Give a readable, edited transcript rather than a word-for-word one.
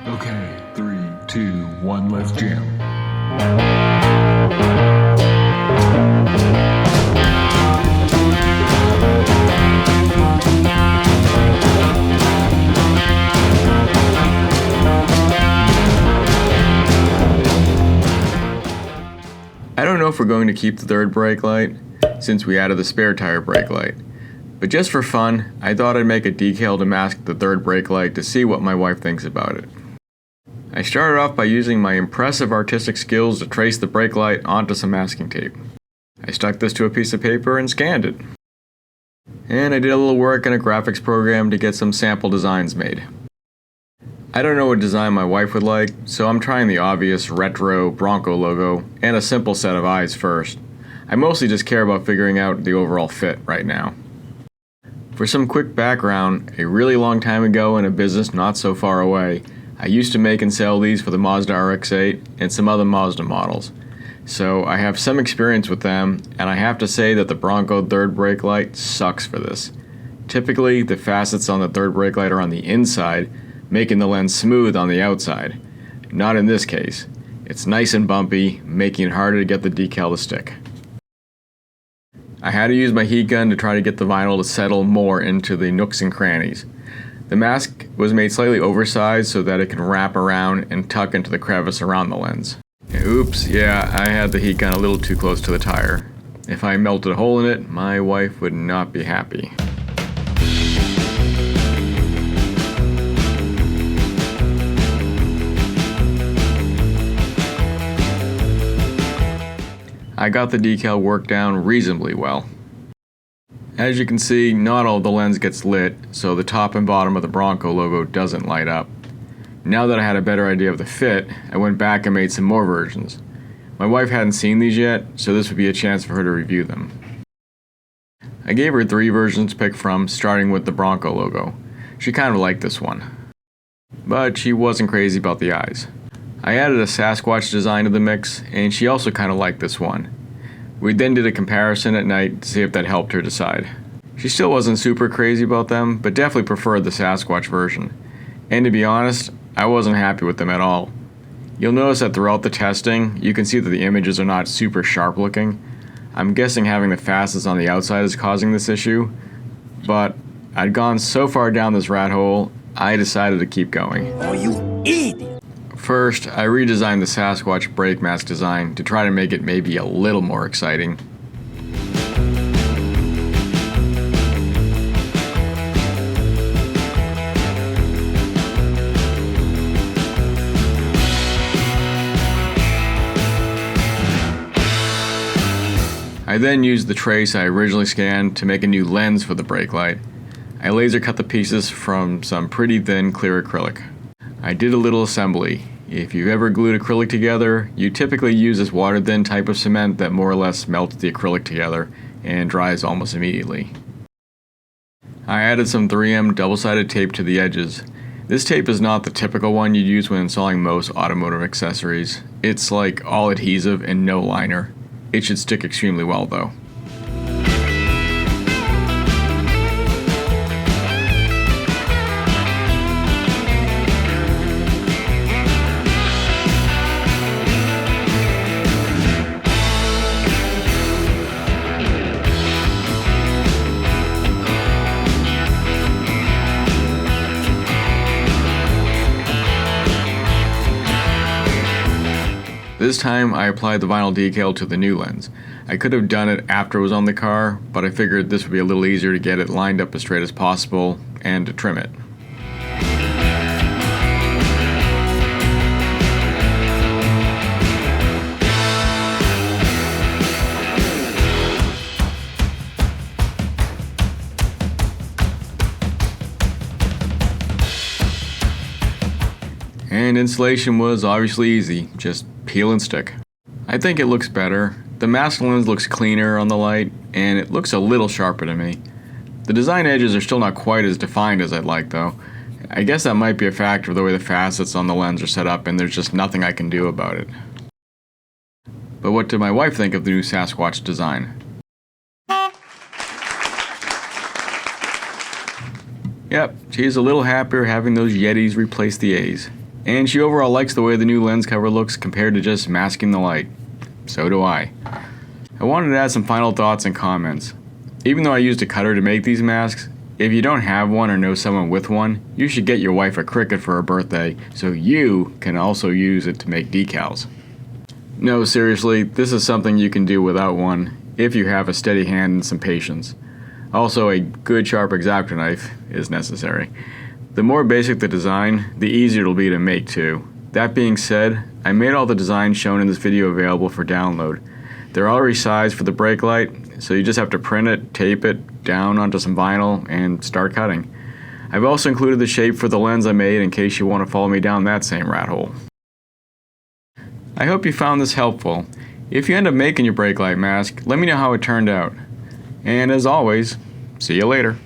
Okay, 3, 2, 1, let's jam. I don't know if we're going to keep the third brake light, since we added the spare tire brake light. But just for fun, I thought I'd make a decal to mask the third brake light to see what my wife thinks about it. I started off by using my impressive artistic skills to trace the brake light onto some masking tape. I stuck this to a piece of paper and scanned it. And I did a little work in a graphics program to get some sample designs made. I don't know what design my wife would like, so I'm trying the obvious retro Bronco logo and a simple set of eyes first. I mostly just care about figuring out the overall fit right now. For some quick background, a really long time ago in a business not so far away, I used to make and sell these for the Mazda RX-8 and some other Mazda models. So I have some experience with them, and I have to say that the Bronco third brake light sucks for this. Typically, the facets on the third brake light are on the inside, making the lens smooth on the outside. Not in this case. It's nice and bumpy, making it harder to get the decal to stick. I had to use my heat gun to try to get the vinyl to settle more into the nooks and crannies. The mask was made slightly oversized so that it can wrap around and tuck into the crevice around the lens. Oops, yeah, I had the heat gun a little too close to the tire. If I melted a hole in it, my wife would not be happy. I got the decal worked down reasonably well. As you can see, not all of the lens gets lit, so the top and bottom of the Bronco logo doesn't light up. Now that I had a better idea of the fit, I went back and made some more versions. My wife hadn't seen these yet, so this would be a chance for her to review them. I gave her 3 versions to pick from, starting with the Bronco logo. She kind of liked this one, but she wasn't crazy about the eyes. I added a Sasquatch design to the mix, and she also kind of liked this one. We then did a comparison at night to see if that helped her decide. She still wasn't super crazy about them, but definitely preferred the Sasquatch version. And to be honest, I wasn't happy with them at all. You'll notice that throughout the testing, you can see that the images are not super sharp looking. I'm guessing having the facets on the outside is causing this issue, but I'd gone so far down this rat hole, I decided to keep going. Oh, you idiot! First, I redesigned the Sasquatch brake mask design to try to make it maybe a little more exciting. I then used the trace I originally scanned to make a new lens for the brake light. I laser cut the pieces from some pretty thin clear acrylic. I did a little assembly. If you've ever glued acrylic together, you typically use this water-thin type of cement that more or less melts the acrylic together and dries almost immediately. I added some 3M double-sided tape to the edges. This tape is not the typical one you'd use when installing most automotive accessories. It's like all adhesive and no liner. It should stick extremely well though. This time I applied the vinyl decal to the new lens. I could have done it after it was on the car, but I figured this would be a little easier to get it lined up as straight as possible and to trim it. And installation was obviously easy, just peel and stick. I think it looks better. The mask lens looks cleaner on the light, and it looks a little sharper to me. The design edges are still not quite as defined as I'd like though. I guess that might be a factor of the way the facets on the lens are set up, and there's just nothing I can do about it. But what did my wife think of the new Sasquatch design? Yep, she's a little happier having those Yetis replace the A's. And she overall likes the way the new lens cover looks compared to just masking the light. So do I. I wanted to add some final thoughts and comments. Even though I used a cutter to make these masks, if you don't have one or know someone with one, you should get your wife a Cricut for her birthday so you can also use it to make decals. No, seriously, this is something you can do without one if you have a steady hand and some patience. Also, a good sharp X-Acto knife is necessary. The more basic the design, the easier it'll be to make too. That being said, I made all the designs shown in this video available for download. They're already sized for the brake light, so you just have to print it, tape it down onto some vinyl, and start cutting. I've also included the shape for the lens I made in case you want to follow me down that same rat hole. I hope you found this helpful. If you end up making your brake light mask, let me know how it turned out. And as always, see you later.